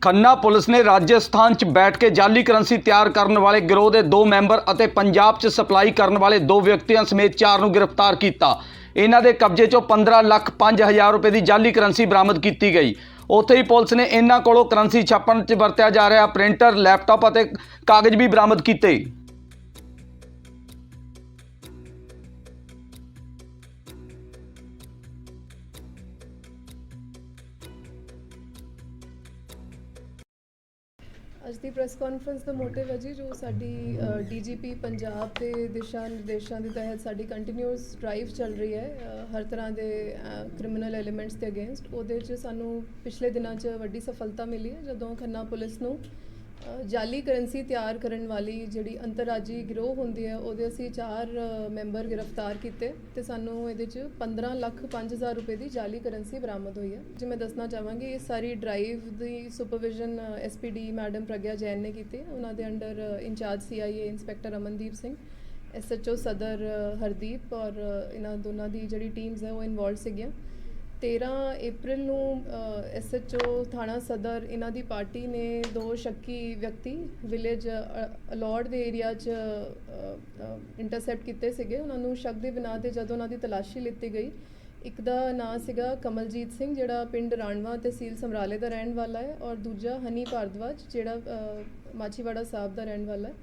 Khanna police ਨੇ ਰਾਜਸਥਾਨ 'ਚ ਬੈਠ ਕੇ ਜਾਲੀ ਕਰੰਸੀ ਤਿਆਰ ਕਰਨ ਵਾਲੇ ਗਿਰੋਹ ਦੇ 2 ਮੈਂਬਰ ਅਤੇ ਪੰਜਾਬ 'ਚ ਸਪਲਾਈ ਕਰਨ ਵਾਲੇ 2 ਵਿਅਕਤੀਆਂ ਸਮੇਤ 4 ਨੂੰ ਗ੍ਰਿਫਤਾਰ ਕੀਤਾ। ਇਹਨਾਂ ਦੇ ਕਬਜ਼ੇ 'ਚੋਂ 15,05,000 ਰੁਪਏ ਦੀ ਜਾਲੀ ਕਰੰਸੀ ਬਰਾਮਦ ਕੀਤੀ ਗਈ। ਉੱਥੇ ਹੀ ਪੁਲਿਸ ਨੇ ਇਹਨਾਂ ਕੋਲੋਂ ਕਰੰਸੀ ਛਾਪਣ 'ਚ ਵਰਤਿਆ ਜਾ ਰਿਹਾ ਪ੍ਰਿੰਟਰ, ਲੈਪਟਾਪ ਅਤੇ ਕਾਗਜ਼ ਵੀ ਬਰਾਮਦ ਕੀਤੇ। ਅੱਜ ਦੀ ਪ੍ਰੈਸ ਕਾਨਫਰੰਸ ਦਾ ਮੋਟਿਵ ਹੈ ਜੀ, ਜੋ ਸਾਡੀ ਡੀਜੀਪੀ ਪੰਜਾਬ ਦੇ ਦਿਸ਼ਾ ਨਿਰਦੇਸ਼ਾਂ ਦੇ ਤਹਿਤ ਸਾਡੀ ਕੰਟੀਨਿਊਸ ਡਰਾਈਵ ਚੱਲ ਰਹੀ ਹੈ ਹਰ ਤਰ੍ਹਾਂ ਦੇ ਕ੍ਰਿਮੀਨਲ ਐਲੀਮੈਂਟਸ ਦੇ ਅਗੇਂਸਟ। ਉਹਦੇ 'ਚ ਸਾਨੂੰ ਪਿਛਲੇ ਦਿਨਾਂ 'ਚ ਵੱਡੀ ਸਫਲਤਾ ਮਿਲੀ ਹੈ, ਜਦੋਂ ਖੰਨਾ ਪੁਲਿਸ ਨੂੰ ਜਾਲੀ ਕਰੰਸੀ ਤਿਆਰ ਕਰਨ ਵਾਲੀ ਜਿਹੜੀ ਅੰਤਰਰਾਜੀ ਗਿਰੋਹ ਹੁੰਦੀ ਹੈ ਉਹਦੇ ਅਸੀਂ 4 ਮੈਂਬਰ ਗ੍ਰਿਫਤਾਰ ਕੀਤੇ ਤੇ ਸਾਨੂੰ ਇਹਦੇ 'ਚ 15,05,000 ਰੁਪਏ ਦੀ ਜਾਲੀ ਕਰੰਸੀ ਬਰਾਮਦ ਹੋਈ ਹੈ। ਜੇ ਮੈਂ ਦੱਸਣਾ ਚਾਹਾਂਗੀ, ਇਹ ਸਾਰੀ ਡਰਾਈਵ ਦੀ supervision SPD madam Pragya Jain ਨੇ ਕੀਤੀ। ਉਹਨਾਂ ਦੇ under in charge CIA inspector Amandeep Singh, SHO Sadar Hardeep ਔਰ ਇਹਨਾਂ ਦੋਨਾਂ ਦੀ ਜਿਹੜੀ ਟੀਮਸ ਹੈ ਉਹ ਇਨਵੋਲਵ ਸੀਗੀਆਂ। 13 ਅਪ੍ਰੈਲ ਨੂੰ SHO ਥਾਣਾ ਸਦਰ ਇਹਨਾਂ ਦੀ ਪਾਰਟੀ ਨੇ 2 ਸ਼ੱਕੀ ਵਿਅਕਤੀ ਵਿਲੇਜ ਅਲੌੜ ਦੇ ਏਰੀਆ 'ਚ ਇੰਟਰਸੈਪਟ ਕੀਤੇ ਸੀਗੇ। ਉਹਨਾਂ ਨੂੰ ਸ਼ੱਕ ਦੇ ਬਿਨਾਂ 'ਤੇ ਜਦੋਂ ਉਹਨਾਂ ਦੀ ਤਲਾਸ਼ੀ ਲਿੱਤੀ ਗਈ, ਇੱਕ ਦਾ ਨਾਂ ਸੀਗਾ ਕਮਲਜੀਤ ਸਿੰਘ, ਜਿਹੜਾ ਪਿੰਡ ਰਾਣਵਾ ਤਹਿਸੀਲ ਸਮਰਾਲੇ ਦਾ ਰਹਿਣ ਵਾਲਾ ਹੈ, ਔਰ ਦੂਜਾ ਹਨੀ ਭਾਰਦਵਾਜ, ਜਿਹੜਾ ਮਾਛੀਵਾੜਾ ਸਾਹਿਬ ਦਾ ਰਹਿਣ ਵਾਲਾ ਹੈ।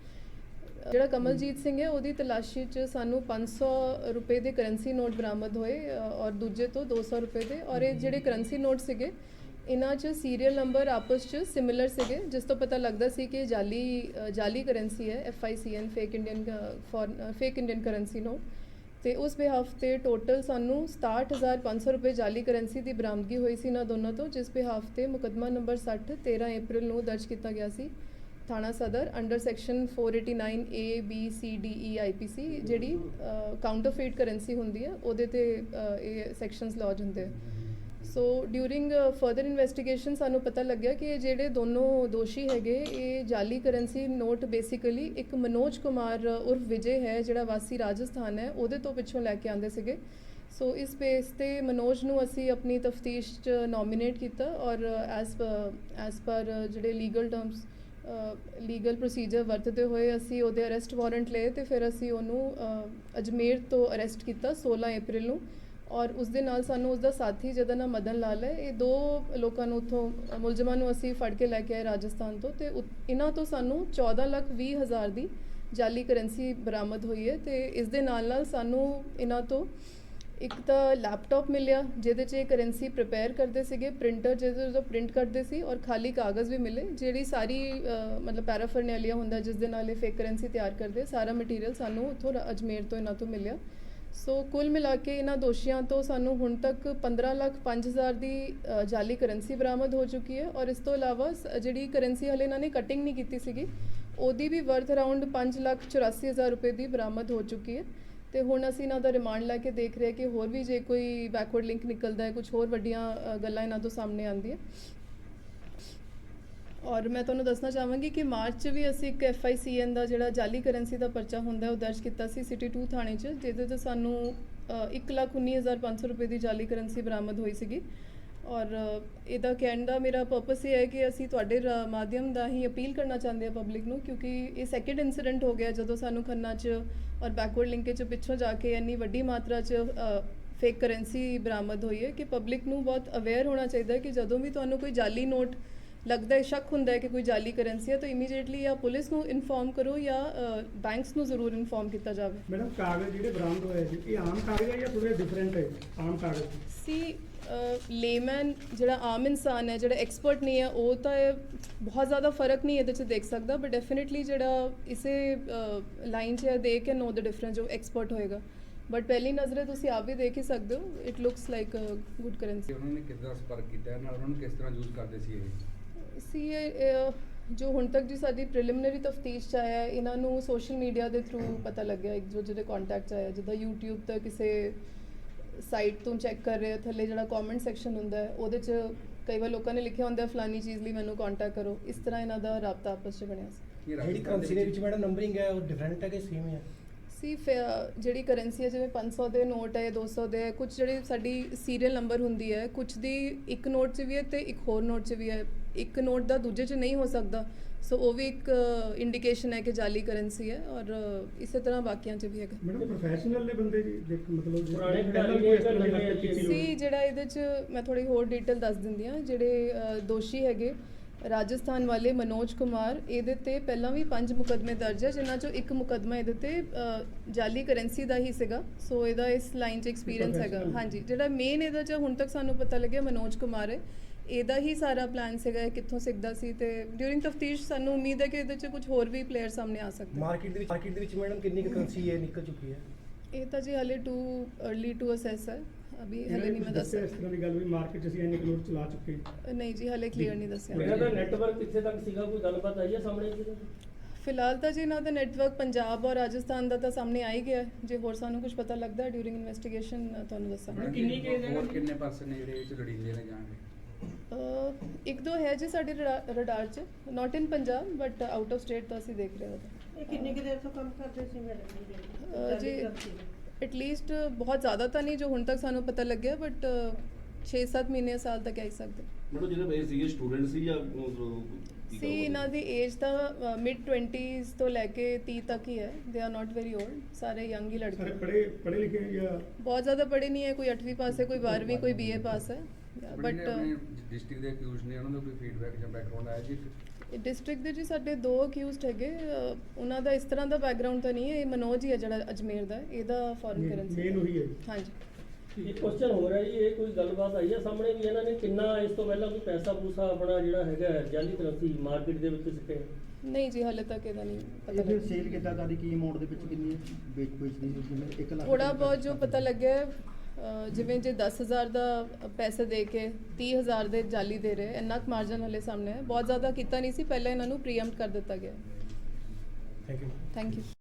ਜਿਹੜਾ ਕਮਲਜੀਤ ਸਿੰਘ ਹੈ ਉਹਦੀ ਤਲਾਸ਼ੀ 'ਚ ਸਾਨੂੰ 500 ਰੁਪਏ ਦੇ ਕਰੰਸੀ ਨੋਟ ਬਰਾਮਦ ਹੋਏ ਔਰ ਦੂਜੇ ਤੋਂ 200 ਰੁਪਏ ਦੇ। ਔਰ ਇਹ ਜਿਹੜੇ ਕਰੰਸੀ ਨੋਟ ਸੀਗੇ ਇਹਨਾਂ 'ਚ ਸੀਰੀਅਲ ਨੰਬਰ ਆਪਸ 'ਚ ਸਿਮਿਲਰ ਸੀਗੇ, ਜਿਸ ਤੋਂ ਪਤਾ ਲੱਗਦਾ ਸੀ ਕਿ ਜਾਲੀ ਕਰੰਸੀ ਹੈ, FICN fake Indian currency note. ਤੇ ਉਸ ਬਿਹਾਫ ਤੇ ਟੋਟਲ ਸਾਨੂੰ 67,500 ਰੁਪਏ ਜਾਲੀ ਕਰੰਸੀ ਦੀ ਬਰਾਮਦਗੀ ਹੋਈ ਸੀ ਇਹਨਾਂ ਦੋਨਾਂ ਤੋਂ, ਜਿਸ ਬਿਹਾਫ ਤੇ ਮੁਕੱਦਮਾ ਨੰਬਰ 60 13 ਅਪ੍ਰੈਲ ਨੂੰ ਦਰਜ ਕੀਤਾ ਗਿਆ ਸੀ ਥਾਣਾ ਸਦਰ under section 489 A B C D E IPC, ਜਿਹੜੀ ਕਾਊਂਟਰਫੀਟ ਕਰੰਸੀ ਹੁੰਦੀ ਹੈ ਉਹਦੇ ਤੇ ਇਹ ਸੈਕਸ਼ਨਸ ਲੌਜ ਹੁੰਦੇ ਆ। ਸੋ ਡਿਊਰਿੰਗ ਫਰਦਰ ਇਨਵੈਸਟੀਗੇਸ਼ਨ ਸਾਨੂੰ ਪਤਾ ਲੱਗਿਆ ਕਿ ਇਹ ਜਿਹੜੇ ਦੋਨੋਂ ਦੋਸ਼ੀ ਹੈਗੇ, ਇਹ ਜਾਲੀ ਕਰੰਸੀ ਨੋਟ ਬੇਸਿਕਲੀ ਇੱਕ ਮਨੋਜ ਕੁਮਾਰ ਉਰਫ ਵਿਜੇ ਹੈ, ਜਿਹੜਾ ਵਾਸੀ ਰਾਜਸਥਾਨ ਹੈ, ਉਹਦੇ ਤੋਂ ਪਿੱਛੋਂ ਲੈ ਕੇ ਆਉਂਦੇ ਸੀਗੇ। ਸੋ ਇਸ ਬੇਸ ਤੇ ਮਨੋਜ ਨੂੰ ਅਸੀਂ ਆਪਣੀ ਤਫਤੀਸ਼ 'ਚ ਨੋਮੀਨੇਟ ਕੀਤਾ ਔਰ ਐਸ ਪਰ ਜਿਹੜੇ ਲੀਗਲ ਪ੍ਰੋਸੀਜਰ ਵਰਤਦੇ ਹੋਏ ਅਸੀਂ ਉਹਦੇ ਅਰੈਸਟ ਵਾਰੰਟ ਲਏ ਤੇ ਫਿਰ ਅਸੀਂ ਉਹਨੂੰ ਅਜਮੇਰ ਤੋਂ ਅਰੈਸਟ ਕੀਤਾ 16 ਅਪ੍ਰੈਲ ਨੂੰ। ਔਰ ਉਸ ਦੇ ਨਾਲ ਸਾਨੂੰ ਉਸਦਾ ਸਾਥੀ ਜਿਹਦਾ ਨਾਮ ਮਦਨ ਲਾਲ ਹੈ, ਇਹ 2 ਲੋਕਾਂ ਨੂੰ ਉੱਥੋਂ ਮੁਲਜ਼ਮਾਂ ਨੂੰ ਅਸੀਂ ਫੜ ਕੇ ਲੈ ਕੇ ਆਏ ਰਾਜਸਥਾਨ ਤੋਂ, ਤੇ ਇਹਨਾਂ ਤੋਂ ਸਾਨੂੰ 14,20,000 ਦੀ ਜਾਲੀ ਕਰੰਸੀ ਬਰਾਮਦ ਹੋਈ ਹੈ। ਤੇ ਇਸ ਦੇ ਨਾਲ ਸਾਨੂੰ ਇਹਨਾਂ ਤੋਂ ਇੱਕ ਤਾਂ ਲੈਪਟਾਪ ਮਿਲਿਆ ਜਿਹਦੇ 'ਚ ਇਹ ਕਰੰਸੀ ਪ੍ਰਿਪੇਅਰ ਕਰਦੇ ਸੀਗੇ, ਪ੍ਰਿੰਟਰ ਜਿਹਦੇ ਤੋਂ ਪ੍ਰਿੰਟ ਕਰਦੇ ਸੀ, ਔਰ ਖਾਲੀ ਕਾਗਜ਼ ਵੀ ਮਿਲੇ, ਜਿਹੜੀ ਸਾਰੀ ਮਤਲਬ ਪੈਰਾਫਰਨੈਲੀਆ ਹੁੰਦਾ ਜਿਸ ਦੇ ਨਾਲ ਇਹ ਫੇਕ ਕਰੰਸੀ ਤਿਆਰ ਕਰਦੇ, ਸਾਰਾ ਮਟੀਰੀਅਲ ਸਾਨੂੰ ਉੱਥੋਂ ਅਜਮੇਰ ਤੋਂ ਇਹਨਾਂ ਤੋਂ ਮਿਲਿਆ। ਸੋ ਕੁੱਲ ਮਿਲਾ ਕੇ ਇਹਨਾਂ ਦੋਸ਼ੀਆਂ ਤੋਂ ਸਾਨੂੰ ਹੁਣ ਤੱਕ 15,05,000 ਦੀ ਜਾਲੀ ਕਰੰਸੀ ਬਰਾਮਦ ਹੋ ਚੁੱਕੀ ਹੈ। ਔਰ ਇਸ ਤੋਂ ਇਲਾਵਾ ਜਿਹੜੀ ਕਰੰਸੀ ਹਲੇ ਇਹਨਾਂ ਨੇ ਕਟਿੰਗ ਨਹੀਂ ਕੀਤੀ ਸੀਗੀ, ਉਹਦੀ ਵੀ ਵਰਥ ਅਰਾਊਂਡ 5,84,000 ਰੁਪਏ ਦੀ ਬਰਾਮਦ ਹੋ ਚੁੱਕੀ ਹੈ। ਤੇ ਹੁਣ ਅਸੀਂ ਇਹਨਾਂ ਦਾ ਰਿਮਾਂਡ ਲੈ ਕੇ ਦੇਖ ਰਹੇ ਕਿ ਹੋਰ ਵੀ ਜੇ ਕੋਈ ਬੈਕਵਰਡ ਲਿੰਕ ਨਿਕਲਦਾ ਹੈ, ਕੁਝ ਹੋਰ ਵੱਡੀਆਂ ਗੱਲਾਂ ਇਹਨਾਂ ਤੋਂ ਸਾਹਮਣੇ ਆਉਂਦੀਆਂ। ਔਰ ਮੈਂ ਤੁਹਾਨੂੰ ਦੱਸਣਾ ਚਾਹਾਂਗੀ ਕਿ ਮਾਰਚ 'ਚ ਵੀ ਅਸੀਂ ਇੱਕ FICN ਦਾ ਜਿਹੜਾ ਜਾਲੀ ਕਰੰਸੀ ਦਾ ਪਰਚਾ ਹੁੰਦਾ ਉਹ ਦਰਜ ਕੀਤਾ ਸੀ ਸਿਟੀ 2 ਥਾਣੇ 'ਚ, ਜਿਹਦੇ 'ਚ ਸਾਨੂੰ 1,19,500 ਰੁਪਏ ਦੀ ਜਾਲੀ ਕਰੰਸੀ ਬਰਾਮਦ ਹੋਈ ਸੀਗੀ। ਔਰ ਇਹਦਾ ਕਹਿਣ ਦਾ ਮੇਰਾ ਪਰਪਸ ਇਹ ਹੈ ਕਿ ਅਸੀਂ ਤੁਹਾਡੇ ਮਾਧਿਅਮ ਦਾ ਹੀ ਅਪੀਲ ਕਰਨਾ ਚਾਹੁੰਦੇ ਹਾਂ ਪਬਲਿਕ ਨੂੰ, ਕਿਉਂਕਿ ਇਹ ਸੈਕਿੰਡ ਇਨਸੀਡੈਂਟ ਹੋ ਗਿਆ ਜਦੋਂ ਸਾਨੂੰ ਖੰਨਾ 'ਚ ਔਰ ਬੈਕਵਰਡ ਲਿੰਕੇਜ 'ਚ ਪਿੱਛੋਂ ਜਾ ਕੇ ਇੰਨੀ ਵੱਡੀ ਮਾਤਰਾ 'ਚ ਫੇਕ ਕਰੰਸੀ ਬਰਾਮਦ ਹੋਈ ਹੈ ਕਿ ਪਬਲਿਕ ਨੂੰ ਬਹੁਤ ਅਵੇਅਰ ਹੋਣਾ ਚਾਹੀਦਾ ਹੈ ਕਿ ਜਦੋਂ ਵੀ ਤੁਹਾਨੂੰ ਕੋਈ ਜਾਲੀ ਨੋਟ ਲੱਗਦਾ ਹੈ, ਸ਼ੱਕ ਹੁੰਦਾ ਹੈ ਕਿ ਕੋਈ ਜਾਲੀ ਕਰੰਸੀ ਹੈ, ਤਾਂ ਇਮੀਡੀਏਟਲੀ ਜਾਂ ਪੁਲਿਸ ਨੂੰ ਇਨਫੋਰਮ ਕਰੋ ਜਾਂ ਬੈਂਕਸ ਨੂੰ ਜ਼ਰੂਰ ਇਨਫੋਰਮ ਕੀਤਾ ਜਾਵੇ। ਮੈਡਮ, ਕਾਗਜ਼ ਜਿਹੜੇ ਬਰਾਮਦ ਹੋਏ ਸੀ ਇਹ ਆਮ ਕਾਗਜ਼ ਹੈ ਜਾਂ ਥੋੜੇ ਡਿਫਰੈਂਟ ਹੈ? ਆਮ ਕਾਗਜ਼ ਸੀ ਲੇਮੈਨ ਜਿਹੜਾ ਆਮ ਇਨਸਾਨ ਹੈ, ਜਿਹੜਾ ਐਕਸਪਰਟ ਨਹੀਂ ਹੈ, ਉਹ ਤਾਂ ਬਹੁਤ ਜ਼ਿਆਦਾ ਫਰਕ ਨਹੀਂ ਇਹਦੇ 'ਚ ਦੇਖ ਸਕਦਾ, ਬਟ ਡੈਫੀਨੇਟਲੀ ਜਿਹੜਾ ਇਸੇ ਲਾਈਨ 'ਚ ਦੇ ਕੇ ਨੋ ਦ ਡਿਫਰੈਂਸ ਜੋ ਐਕਸਪਰਟ ਹੋਏਗਾ। ਬਟ ਪਹਿਲੀ ਨਜ਼ਰੇ ਤੁਸੀਂ ਆਪ ਵੀ ਦੇਖ ਹੀ ਸਕਦੇ ਹੋ, it looks like good currency. ਉਹਨਾਂ ਨੇ ਕਿਸ ਤਰ੍ਹਾਂ ਸੰਪਰਕ ਕੀਤਾ ਨਾਲ, ਉਹਨਾਂ ਨੂੰ ਕਿਸ ਤਰ੍ਹਾਂ ਯੂਜ਼ ਕਰਦੇ ਸੀ ਜੋ ਹੁਣ ਤੱਕ ਜੀ ਸਾਡੀ ਪ੍ਰੀਲਿਮਿਨਰੀ ਤਫਤੀਸ਼ 'ਚ ਆਇਆ, ਇਹਨਾਂ ਨੂੰ ਸੋਸ਼ਲ ਮੀਡੀਆ ਦੇ ਥਰੂ ਪਤਾ ਲੱਗਿਆ, ਇੱਕ ਜਿਹਦੇ ਕੰਟੈਕਟ 'ਚ ਆਇਆ, ਜਿੱਦਾਂ YouTube ਤੇ ਕਿਸੇ ਸਾਈਟ ਤੋਂ ਚੈੱਕ ਕਰ ਰਹੇ, ਥੱਲੇ ਜਿਹੜਾ ਕਮੈਂਟ ਸੈਕਸ਼ਨ ਹੁੰਦਾ ਹੈ ਉਹਦੇ 'ਚ ਕਈ ਵਾਰ ਲੋਕਾਂ ਨੇ ਲਿਖਿਆ ਹੁੰਦਾ ਫਲਾਨੀ ਚੀਜ਼ ਲਈ ਮੈਨੂੰ ਕੰਟੈਕਟ ਕਰੋ, ਇਸ ਤਰ੍ਹਾਂ ਇਹਨਾਂ ਦਾ ਰਾਬਤਾ ਆਪਸ 'ਚ ਬਣਿਆ ਸੀ। ਜਿਹੜੀ ਕਰੰਸੀ ਦੇ ਵਿੱਚ ਮੈਡਮ ਨੰਬਰਿੰਗ ਹੈ ਉਹ ਡਿਫਰੈਂਟ ਹੈ ਕਿ ਸੇਮ ਹੈ? ਸੀ ਜਿਹੜੀ ਕਰੰਸੀ ਹੈ, ਜਿਵੇਂ 500 ਦੇ ਨੋਟ ਹੈ, 200 ਦੇ ਹੈ, ਕੁਝ ਜਿਹੜੀ ਸਾਡੀ ਸੀਰੀਅਲ ਨੰਬਰ ਹੁੰਦੀ ਹੈ, ਕੁਝ ਦੀ ਇੱਕ ਨੋਟ 'ਚ ਵੀ ਹੈ ਤੇ ਇੱਕ ਹੋਰ ਨੋਟ 'ਚ ਵੀ ਹੈ, ਇੱਕ ਨੋਟ ਦਾ ਦੂਜੇ 'ਚ ਨਹੀਂ ਹੋ ਸਕਦਾ, ਸੋ ਉਹ ਵੀ ਇੱਕ ਇੰਡੀਕੇਸ਼ਨ ਹੈ ਕਿ ਜਾਲੀ ਕਰੰਸੀ ਹੈ, ਔਰ ਇਸੇ ਤਰ੍ਹਾਂ ਬਾਕੀਆਂ 'ਚ ਵੀ ਹੈਗਾ। ਮੈਡਮ ਪ੍ਰੋਫੈਸ਼ਨਲ ਨੇ ਬੰਦੇ ਜੀ ਦੇਖ ਮਤਲਬ ਪੁਰਾਣੇ ਪਹਿਲਾਂ ਖਿਡਾਰੀ ਵੀ ਇਸ ਤਰ੍ਹਾਂ ਦੀ ਨੇ ਹਰਕਤ ਕੀਤੀ ਹੋਈ। ਸੀ ਜਿਹੜਾ ਇਹਦੇ 'ਚ ਮੈਂ ਥੋੜੀ ਹੋਰ ਡਿਟੇਲ ਦੱਸ ਦਿੰਦੀ ਹਾਂ। ਜਿਹੜੇ ਦੋਸ਼ੀ ਹੈਗੇ ਰਾਜਸਥਾਨ ਵਾਲੇ ਮਨੋਜ ਕੁਮਾਰ, ਇਹਦੇ ਤੇ ਪਹਿਲਾਂ ਵੀ 5 ਮੁਕੱਦਮੇ ਦਰਜ ਹੈ, ਜਿਨ੍ਹਾਂ 'ਚੋਂ ਇੱਕ ਮੁਕੱਦਮਾ ਇਹਦੇ ਤੇ ਜਾਲੀ ਕਰੰਸੀ ਦਾ ਹੀ ਸੀਗਾ। ਸੋ ਇਹਦਾ ਇਸ ਲਾਈਨ 'ਚ ਐਕਸਪੀਰੀਅੰਸ ਹੈਗਾ। ਹਾਂਜੀ, ਜਿਹੜਾ ਮੇਨ ਇਹਦਾ 'ਚ ਹੁਣ ਤੱਕ ਸਾਨੂੰ ਪਤਾ ਲੱਗਿਆ ਮਨੋਜ ਕੁਮਾਰ ਹੈ, ਇਹਦਾ ਹੀ ਸਾਰਾ ਪਲਾਨ ਸੀਗਾ, ਇਹ ਕਿੱਥੋਂ ਸਿੱਖਦਾ ਸੀ, ਤੇ ਡਿਊਰਿੰਗ ਤਫਤੀਸ਼ ਸਾਨੂੰ ਉਮੀਦ ਹੈ ਕਿ ਇਹਦੇ 'ਚ ਕੁਝ ਹੋਰ ਵੀ ਪਲੇਅਰ ਸਾਹਮਣੇ ਆ ਸਕਦੇ। ਮਾਰਕੀਟ ਦੇ ਵਿੱਚ ਮੈਡਮ ਕਿੰਨੀ ਕੁ ਕਰੰਸੀ ਹੈ ਨਿਕਲ ਚੁੱਕੀ ਹੈ? ਇਹ ਤਾਂ ਜੀ ਹਾਲੇ ਟੂ अर्ਲੀ ਟੂ ਅਸੈਸ ਹੈ, ਅਭੀ ਹਲੇ ਨਹੀਂ ਮੈਂ ਦੱਸ ਇਸ ਤਰ੍ਹਾਂ ਦੀ ਗੱਲ ਵੀ ਮਾਰਕੀਟ 'ਚ ਅਸੀਂ ਇੰਨੇ ਕਰੋੜ ਚਲਾ ਚੁੱਕੇ। ਨਹੀਂ ਜੀ, ਹਲੇ ਕਲੀਅਰ ਨਹੀਂ ਦੱਸਿਆ। ਇਹਨਾਂ ਦਾ ਨੈਟਵਰਕ ਕਿੱਥੇ ਤੱਕ ਸੀਗਾ, ਕੋਈ ਗੱਲਬਾਤ ਆਈ ਹੈ ਸਾਹਮਣੇ ਜੀ? ਫਿਲਹਾਲ ਤਾਂ ਜੀ ਇਹਨਾਂ ਦਾ ਨੈਟਵਰਕ ਪੰਜਾਬ ਔਰ ਰਾਜਸਥਾਨ ਦਾ ਤਾਂ ਸਾਹਮਣੇ ਆ ਹੀ ਗਿਆ ਹੈ। ਜੇ ਹੋਰ ਸਾਨੂੰ ਕੁਝ ਪਤਾ ਲੱਗਦਾ ਹੈ ਡਿਊਰਿੰਗ ਇਨਵੈਸਟੀਗੇਸ਼ਨ ਤੁਹਾਨੂੰ ਦੱਸਾਂਗੇ। ਕਿੰਨੀ ਕੇਸ ਹੈ? ਹੋਰ ਕਿੰਨੇ ਪਰਸਨ ਨੇ ਜਿਹੜੇ ਇਹ 'ਚ ਲੜੀਂਦੇ ਨੇ ਜਾਣਗੇ? ਇੱਕ ਦੋ ਹੈ ਜੀ ਸਾਡੇ ਰਡਾਰ 'ਚ, not in Punjab but out of state ਤਾਂ ਅਸੀਂ ਦੇਖ ਰਹੇ ਹਾਂ। ਇਹ ਕਿੰਨੀ ਕੁ ਦੇਰ ਤੋਂ ਕੰਮ ਕਰਦੇ ਸੀ ਮੈਡਮ ਜੀ ਐਟਲੀਸਟ ਬਹੁਤ ਜ਼ਿਆਦਾ ਤਾਂ ਨਹੀਂ ਜੋ ਹੁਣ ਤੱਕ ਸਾਨੂੰ ਪਤਾ ਲੱਗਿਆ, ਬਟ 6-7 ਮਹੀਨੇ ਸਾਲ ਤੱਕ ਕਹਿ ਸਕਦੇ। ਮੈਡਮ ਜਿਹੜੇ ਇਹ ਸੀਗੇ ਸਟੂਡੈਂਟ ਸੀ ਜਾਂ ਸੀ ਇਹਨਾਂ ਦੀ ਏਜ ਤਾਂ ਮਿਡ 20s ਤੋਂ ਲੈ ਕੇ 30 ਤੱਕ ਹੀ ਹੈ। They are not very old, ਸਾਰੇ ਯੰਗ ਹੀ ਸਾਰੇ ਲੜਕੇ। ਪੜ੍ਹੇ ਲਿਖੇ ਜਾਂ ਬਹੁਤ ਜ਼ਿਆਦਾ ਪੜ੍ਹੇ ਨਹੀਂ ਹੈ, ਕੋਈ 8ਵੀਂ ਪਾਸ ਹੈ, ਕੋਈ 12ਵੀਂ, ਕੋਈ BA ਪਾਸ ਹੈ, ਬਟ ਬਟ ਡਿਸਟ੍ਰਿਕਟ ਦੇ ਅਕਿਊਜ਼ ਨੇ, ਉਹਨਾਂ ਦਾ ਕੋਈ ਫੀਡਬੈਕ ਜਾਂ ਬੈਕਗ੍ਰਾਉਂਡ ਆਇਆ ਜੀ? ਡਿਸਟ੍ਰਿਕਟ ਦੇ ਜੀ ਸਾਡੇ 2 ਅਕਿਊਜ਼ਡ ਹੈਗੇ। ਉਹਨਾਂ ਦਾ ਇਸ ਤਰ੍ਹਾਂ ਦਾ ਬੈਕਗ੍ਰਾਉਂਡ ਤਾਂ ਨਹੀਂ ਹੈ। ਇਹ ਮਨੋਜ ਹੀ ਹੈ ਜਿਹੜਾ ਅਜਮੇਰ ਦਾ, ਇਹਦਾ ਫੋਰਨ ਕਰੰਸੀ ਮੇਨ ਉਹੀ ਹੈ ਜੀ। ਹਾਂਜੀ। ਇੱਕ ਕੁਐਸਚਨ ਹੋ ਰਿਹਾ ਜੀ, ਇਹ ਕੋਈ ਗੱਲਬਾਤ ਆਈ ਹੈ ਸਾਹਮਣੇ ਵੀ ਇਹਨਾਂ ਨੇ ਕਿੰਨਾ ਇਸ ਤੋਂ ਪਹਿਲਾਂ ਕੋਈ ਪੈਸਾ ਪੂਸਾ ਆਪਣਾ ਜਿਹੜਾ ਹੈਗਾ ਜਾਲੀ ਕਰੰਸੀ ਮਾਰਕੀਟ ਦੇ ਵਿੱਚ ਸਿੱਟੇ? ਨਹੀਂ ਜੀ, ਹਾਲੇ ਤੱਕ ਇਹਦਾ ਨਹੀਂ ਪਤਾ ਇਹ ਫਿਰ ਲੱਗਿਆ। ਸੇਲ ਕਿੱਦਾਂ ਕਰਦੀ, ਕੀ ਅਮਾਉਂਟ ਦੇ ਵਿੱਚ ਕਿੰਨੀ ਵੇਚਦੀ ਸੀ? ਜਿਵੇਂ 1 ਲੱਖ ਥੋੜਾ ਬਹੁਤ ਜੋ ਪਤਾ ਲੱਗਿਆ ਹੈ, ਜਿਵੇਂ ਜੇ 10,000 ਦਾ ਪੈਸੇ ਦੇ ਕੇ 30,000 ਦੇ ਜਾਲੀ ਦੇ ਰਹੇ, ਇੰਨਾ ਕੁ ਮਾਰਜਨ ਹਲੇ ਸਾਹਮਣੇ ਹੈ। ਬਹੁਤ ਜ਼ਿਆਦਾ ਕੀਤਾ ਨਹੀਂ ਸੀ, ਪਹਿਲਾਂ ਇਹਨਾਂ ਨੂੰ ਪ੍ਰੀਐਮਪਟ ਕਰ ਦਿੱਤਾ ਗਿਆ। Thank you. Thank you.